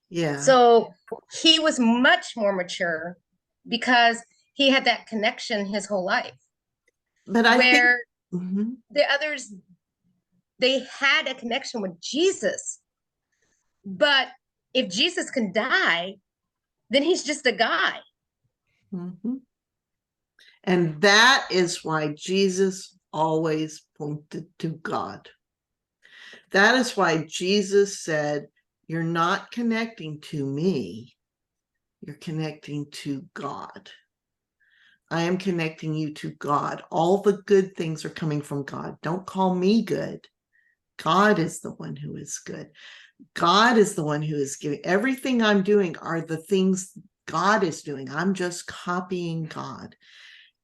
S1: yeah.
S5: So he was much more mature because he had that connection his whole life.
S1: But I
S5: where
S1: think Mhm.
S5: the others, they had a connection with Jesus, but if Jesus can die, then he's just a guy.
S1: Mhm. And that is why Jesus always pointed to God. That is why Jesus said, "You're not connecting to me, you're connecting to God. I am connecting you to God. All the good things are coming from God. Don't call me good. God is the one who is good. God is the one who is giving. Everything I'm doing are the things God is doing. I'm just copying God."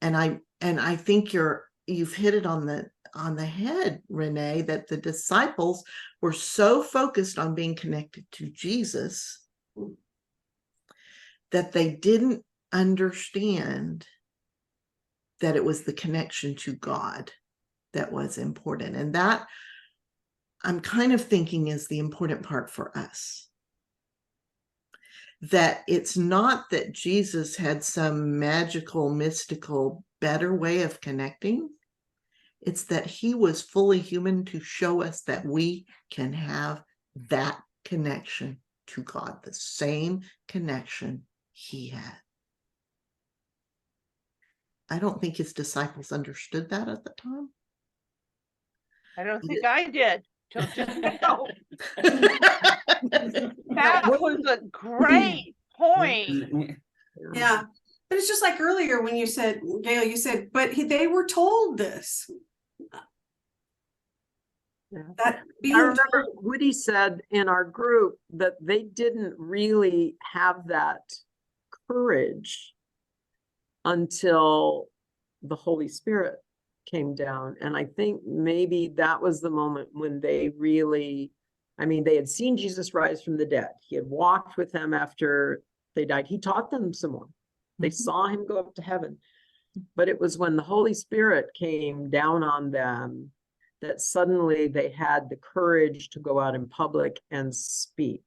S1: And I think you've hit it on the head, Renee, that the disciples were so focused on being connected to Jesus that they didn't understand that it was the connection to God that was important. And that, I'm kind of thinking, is the important part for us. That it's not that Jesus had some magical, mystical, better way of connecting. It's that he was fully human to show us that we can have that connection to God, the same connection he had. I don't think his disciples understood that at the time.
S8: I don't think I did till just now. That was a great point.
S4: Yeah. But it's just like earlier when you said, Gail, you said, but they were told this.
S6: Yeah.
S4: That being
S6: I remember
S4: told-
S6: Woody said in our group that they didn't really have that courage until the Holy Spirit came down. And I think maybe that was the moment when they really, I mean, they had seen Jesus rise from the dead. He had walked with them after they died. He taught them some more. They saw him go up to heaven. But it was when the Holy Spirit came down on them that suddenly they had the courage to go out in public and speak.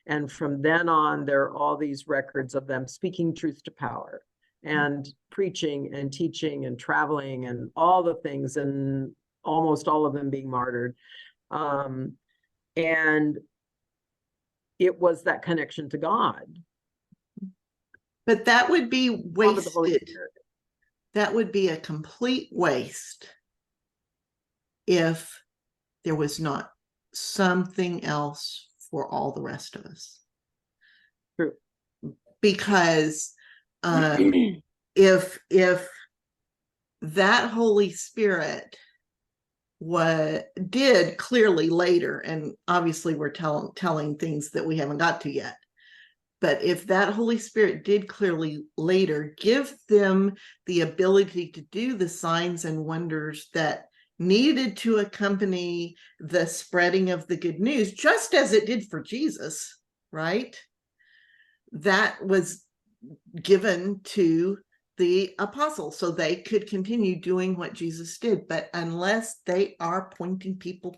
S6: And from then on, there are all these records of them speaking truth to power and preaching and teaching and traveling and all the things, and almost all of them being martyred. And it was that connection to God.
S1: But that would be
S6: Of the Holy
S1: wasted.
S6: Spirit.
S1: That would be a complete waste if there was not something else for all the rest of us.
S6: True.
S1: Because if that Holy Spirit did clearly later, and obviously we're telling things that we haven't got to yet, but if that Holy Spirit did clearly later give them the ability to do the signs and wonders that needed to accompany the spreading of the good news, just as it did for Jesus, right? That was given to the apostles so they could continue doing what Jesus did. But unless they are pointing people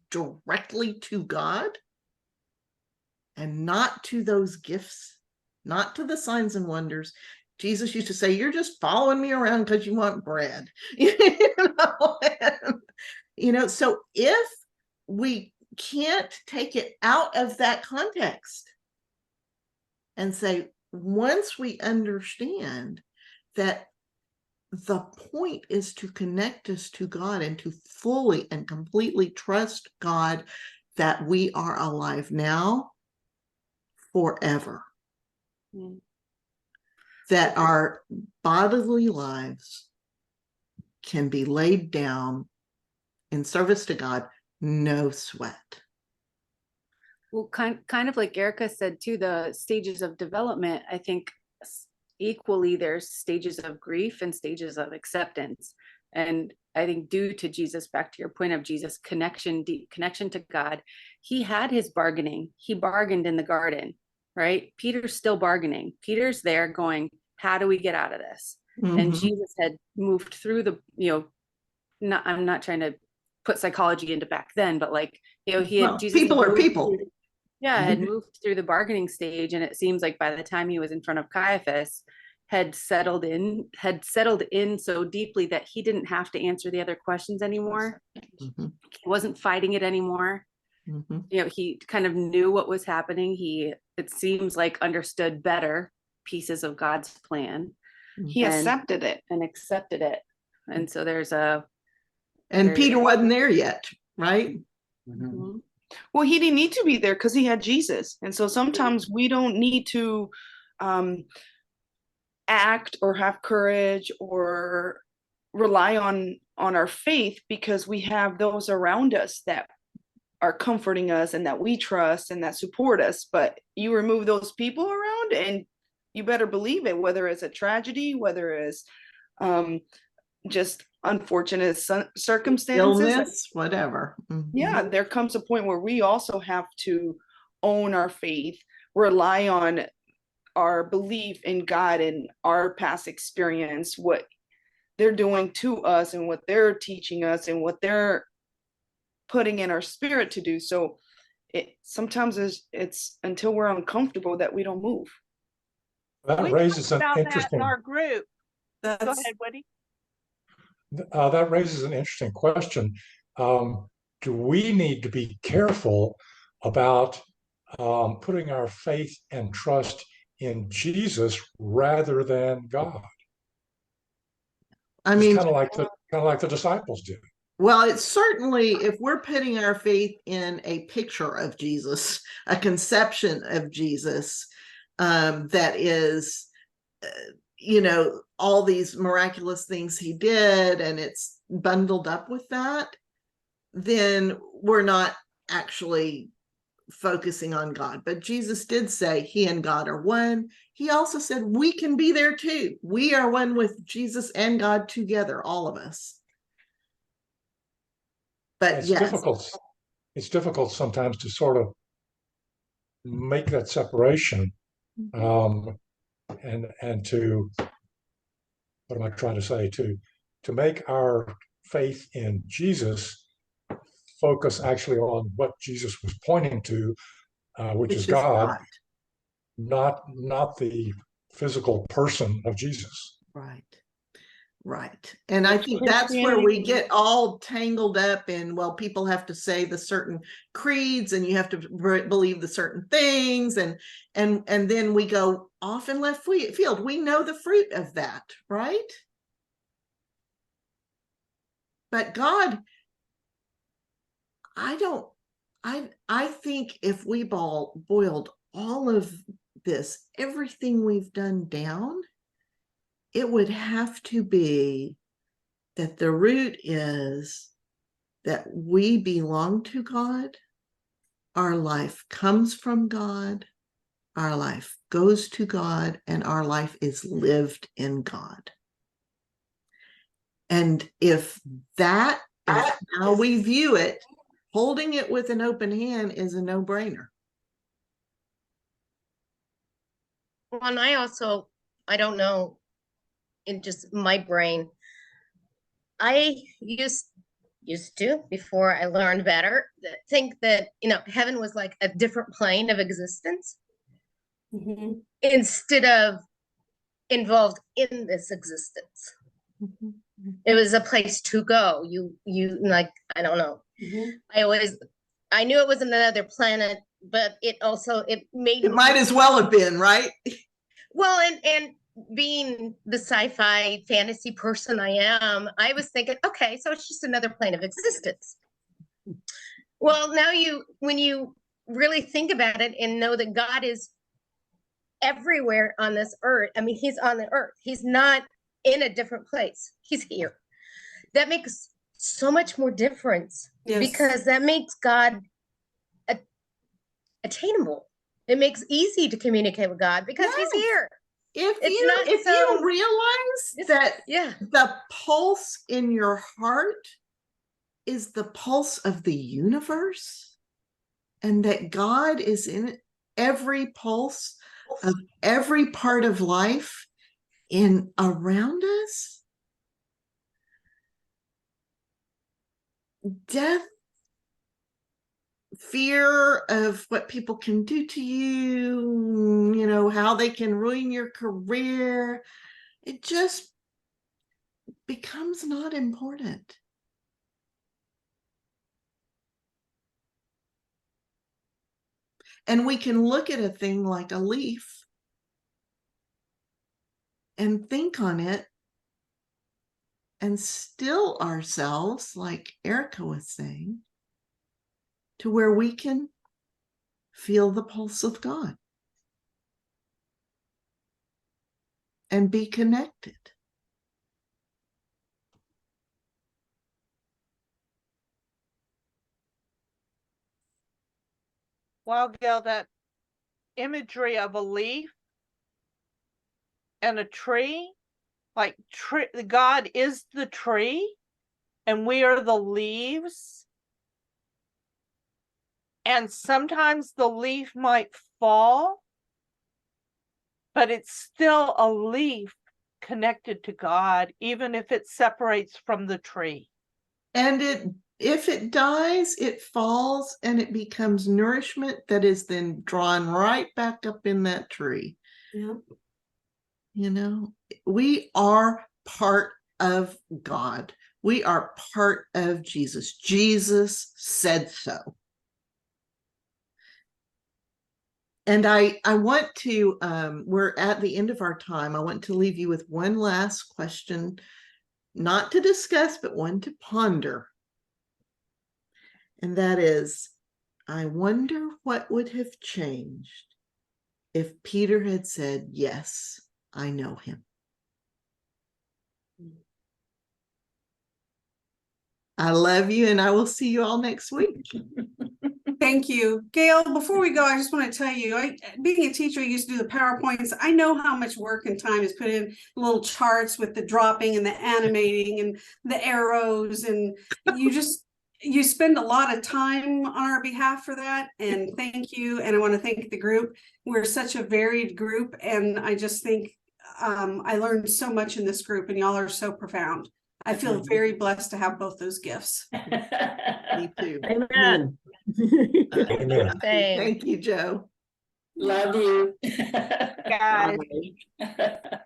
S1: directly to God and not to those gifts, not to the signs and wonders, Jesus used to say, you're just following me around because you want bread. So if we can't take it out of that context and say, once we understand that the point is to connect us to God and to fully and completely trust God that we are alive now forever. That our bodily lives can be laid down in service to God, no sweat.
S9: Well, kind of like Erica said too, the stages of development, I think equally there's stages of grief and stages of acceptance. And I think due to Jesus, back to your point of Jesus' connection, deep connection to God, he had his bargaining. He bargained in the garden, right? Peter's still bargaining. Peter's there going, how do we get out of this? And Jesus had moved through the, I'm not trying to put psychology into back then, but Jesus
S1: people are people.
S9: Had moved through the bargaining stage, and it seems like by the time he was in front of Caiaphas, had settled in so deeply that he didn't have to answer the other questions anymore. He wasn't fighting it anymore. He kind of knew what was happening. It seems like understood better pieces of God's plan.
S2: He accepted it.
S9: And so
S1: Peter wasn't there yet, right?
S2: Well, he didn't need to be there because he had Jesus. And so sometimes we don't need to act or have courage or rely on our faith, because we have those around us that are comforting us and that we trust and that support us. But you remove those people around and you better believe it, whether it's a tragedy, whether it's just unfortunate circumstances,
S1: illness, whatever.
S2: Yeah, there comes a point where we also have to own our faith, rely on our belief in God and our past experience, what they're doing to us and what they're teaching us and what they're putting in our spirit to do. So sometimes it's until we're uncomfortable that we don't move.
S7: That raises an interesting.
S8: That in our group. Go ahead, Woody.
S7: That raises an interesting question. Do we need to be careful about putting our faith and trust in Jesus rather than God.
S1: I
S7: It's
S1: mean,
S7: kind of like the disciples did.
S1: well, it's certainly, if we're putting our faith in a picture of Jesus, a conception of Jesus, that is, all these miraculous things he did, and it's bundled up with that, then we're not actually focusing on God. But Jesus did say he and God are one. He also said we can be there too. We are one with Jesus and God together, all of us. But
S7: It's
S1: yes,
S7: difficult. It's difficult sometimes to sort of make that separation, and to, what am I trying to say, to make our faith in Jesus focus actually on what Jesus was pointing to, which is God, not the physical person of Jesus.
S1: Right. And I think that's where we get all tangled up in, well, people have to say the certain creeds and you have to believe the certain things, and then we go off in left field. We know the fruit of that, right? But God, I think if we boiled all of this, everything we've done down, it would have to be that the root is that we belong to God, our life comes from God, our life goes to God, and our life is lived in God. And if that is how we view it, holding it with an open hand is a no-brainer.
S5: Well, and I don't know, in just my brain, I used to, before I learned better, think that, heaven was like a different plane of existence, instead of involved in this existence. It was a place to go. You like, I don't know. I knew it was another planet, but it
S1: might as well have been, right?
S5: Well, and being the sci-fi fantasy person I am, I was thinking, okay, so it's just another plane of existence. Well, now when you really think about it and know that God is everywhere on this earth, I mean, he's on the earth. He's not in a different place. He's here. That makes so much more difference, because that makes God attainable. It makes easy to communicate with God because he's here.
S1: If you realize that the pulse in your heart is the pulse of the universe, and that God is in every pulse of every part of life in around us, death, fear of what people can do to you, how they can ruin your career, it just becomes not important. And we can look at a thing like a leaf and think on it and still ourselves, like Erica was saying, to where we can feel the pulse of God and be connected.
S8: Well, Gail, that imagery of a leaf and a tree, like God is the tree and we are the leaves. And sometimes the leaf might fall, but it's still a leaf connected to God, even if it separates from the tree.
S1: And if it dies, it falls and it becomes nourishment that is then drawn right back up in that tree.
S4: Yeah.
S1: We are part of God. We are part of Jesus. Jesus said so. And I want to, we're at the end of our time. I want to leave you with one last question, not to discuss, but one to ponder. And that is, I wonder what would have changed if Peter had said, yes, I know him. I love you, and I will see you all next week.
S4: Thank you. Gail, before we go, I just want to tell you, being a teacher, I used to do the PowerPoints. I know how much work and time is put in little charts with the dropping and the animating and the arrows. And you spend a lot of time on our behalf for that. And thank you. And I want to thank the group. We're such a varied group. And I just think I learned so much in this group, and y'all are so profound. I feel very blessed to have both those gifts.
S1: Me too.
S6: Amen.
S7: Amen.
S5: Same.
S1: Thank you, Joe.
S3: Love you.
S8: Guys.
S6: Bye.